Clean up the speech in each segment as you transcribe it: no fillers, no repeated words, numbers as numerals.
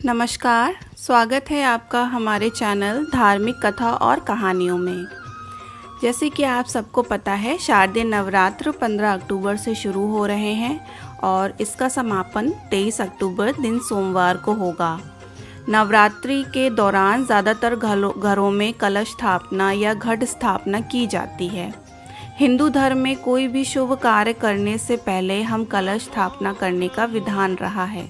नमस्कार, स्वागत है आपका हमारे चैनल धार्मिक कथा और कहानियों में। जैसे कि आप सबको पता है, शारदीय नवरात्र 15 अक्टूबर से शुरू हो रहे हैं और इसका समापन 23 अक्टूबर दिन सोमवार को होगा। नवरात्रि के दौरान ज़्यादातर घरों में कलश स्थापना या घट स्थापना की जाती है। हिंदू धर्म में कोई भी शुभ कार्य करने से पहले हम कलश स्थापना करने का विधान रहा है।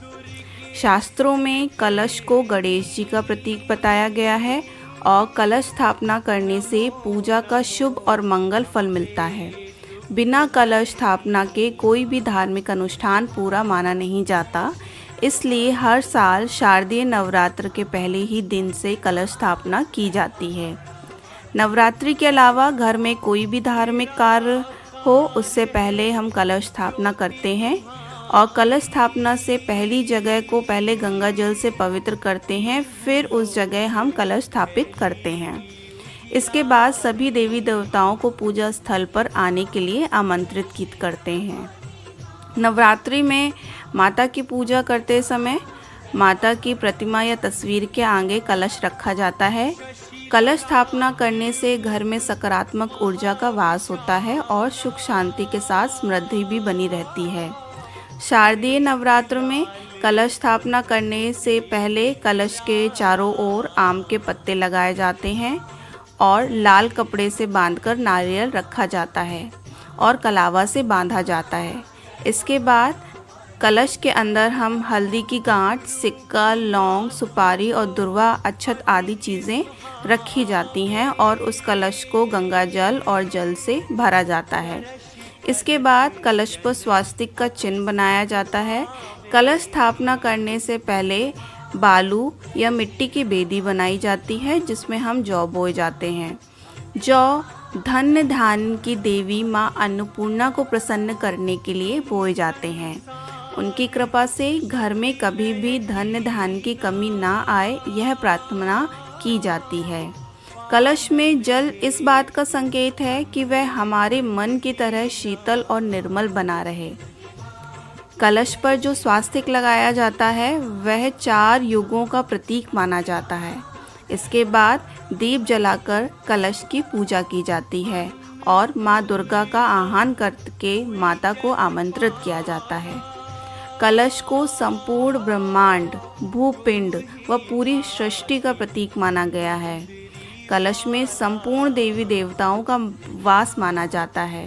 शास्त्रों में कलश को गणेश जी का प्रतीक बताया गया है और कलश स्थापना करने से पूजा का शुभ और मंगल फल मिलता है। बिना कलश स्थापना के कोई भी धार्मिक अनुष्ठान पूरा माना नहीं जाता, इसलिए हर साल शारदीय नवरात्र के पहले ही दिन से कलश स्थापना की जाती है। नवरात्रि के अलावा घर में कोई भी धार्मिक कार्य हो, उससे पहले हम कलश स्थापना करते हैं और कलश स्थापना से पहली जगह को पहले गंगा जल से पवित्र करते हैं, फिर उस जगह हम कलश स्थापित करते हैं। इसके बाद सभी देवी देवताओं को पूजा स्थल पर आने के लिए आमंत्रित करते हैं। नवरात्रि में माता की पूजा करते समय माता की प्रतिमा या तस्वीर के आगे कलश रखा जाता है। कलश स्थापना करने से घर में सकारात्मक ऊर्जा का वास होता है और सुख शांति के साथ समृद्धि भी बनी रहती है। शारदीय नवरात्र में कलश स्थापना करने से पहले कलश के चारों ओर आम के पत्ते लगाए जाते हैं और लाल कपड़े से बांधकर नारियल रखा जाता है और कलावा से बांधा जाता है। इसके बाद कलश के अंदर हम हल्दी की गांठ, सिक्का, लौंग, सुपारी और दुर्वा अक्षत आदि चीज़ें रखी जाती हैं और उस कलश को गंगा जल और जल से भरा जाता है। इसके बाद कलश पर स्वास्तिक का चिन्ह बनाया जाता है। कलश स्थापना करने से पहले बालू या मिट्टी की बेदी बनाई जाती है, जिसमें हम जौ बोए जाते हैं। जौ धन्य धान्य की देवी माँ अन्नपूर्णा को प्रसन्न करने के लिए बोए जाते हैं। उनकी कृपा से घर में कभी भी धन्य धान्य की कमी ना आए, यह प्रार्थना की जाती है। कलश में जल इस बात का संकेत है कि वह हमारे मन की तरह शीतल और निर्मल बना रहे। कलश पर जो स्वास्तिक लगाया जाता है वह 4 युगों का प्रतीक माना जाता है। इसके बाद दीप जलाकर कलश की पूजा की जाती है और माँ दुर्गा का आह्वान करके माता को आमंत्रित किया जाता है। कलश को संपूर्ण ब्रह्मांड, भूपिंड व पूरी सृष्टि का प्रतीक माना गया है। कलश में संपूर्ण देवी देवताओं का वास माना जाता है।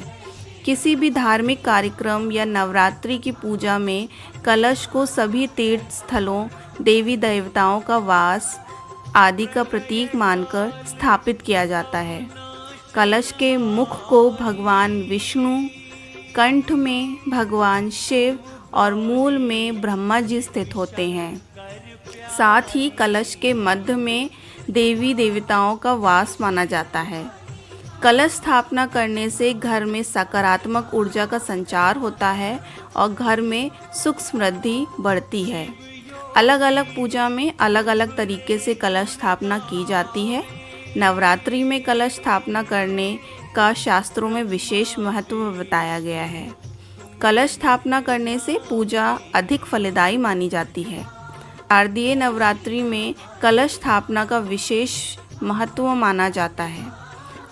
किसी भी धार्मिक कार्यक्रम या नवरात्रि की पूजा में कलश को सभी तीर्थ स्थलों, देवी देवताओं का वास आदि का प्रतीक मानकर स्थापित किया जाता है। कलश के मुख को भगवान विष्णु, कंठ में भगवान शिव और मूल में ब्रह्मा जी स्थित होते हैं। साथ ही कलश के मध्य में देवी देवताओं का वास माना जाता है। कलश स्थापना करने से घर में सकारात्मक ऊर्जा का संचार होता है और घर में सुख समृद्धि बढ़ती है। अलग अलग पूजा में अलग अलग तरीके से कलश स्थापना की जाती है। नवरात्रि में कलश स्थापना करने का शास्त्रों में विशेष महत्व बताया गया है। कलश स्थापना करने से पूजा अधिक फलदायी मानी जाती है। शारदीय नवरात्रि में कलश स्थापना का विशेष महत्व माना जाता है।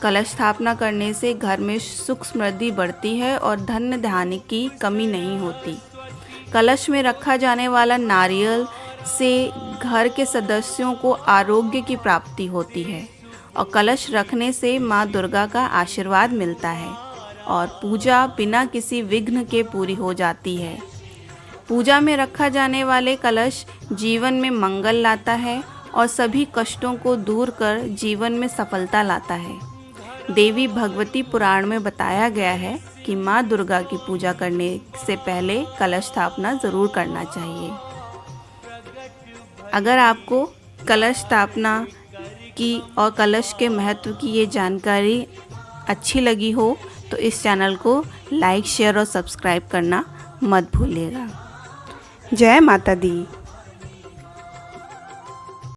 कलश स्थापना करने से घर में सुख समृद्धि बढ़ती है और धन्य धान्य की कमी नहीं होती। कलश में रखा जाने वाला नारियल से घर के सदस्यों को आरोग्य की प्राप्ति होती है और कलश रखने से माँ दुर्गा का आशीर्वाद मिलता है और पूजा बिना किसी विघ्न के पूरी हो जाती है। पूजा में रखा जाने वाले कलश जीवन में मंगल लाता है और सभी कष्टों को दूर कर जीवन में सफलता लाता है। देवी भगवती पुराण में बताया गया है कि माँ दुर्गा की पूजा करने से पहले कलश स्थापना ज़रूर करना चाहिए। अगर आपको कलश स्थापना की और कलश के महत्व की ये जानकारी अच्छी लगी हो तो इस चैनल को लाइक, शेयर और सब्सक्राइब करना मत भूलिएगा। जय माता दी।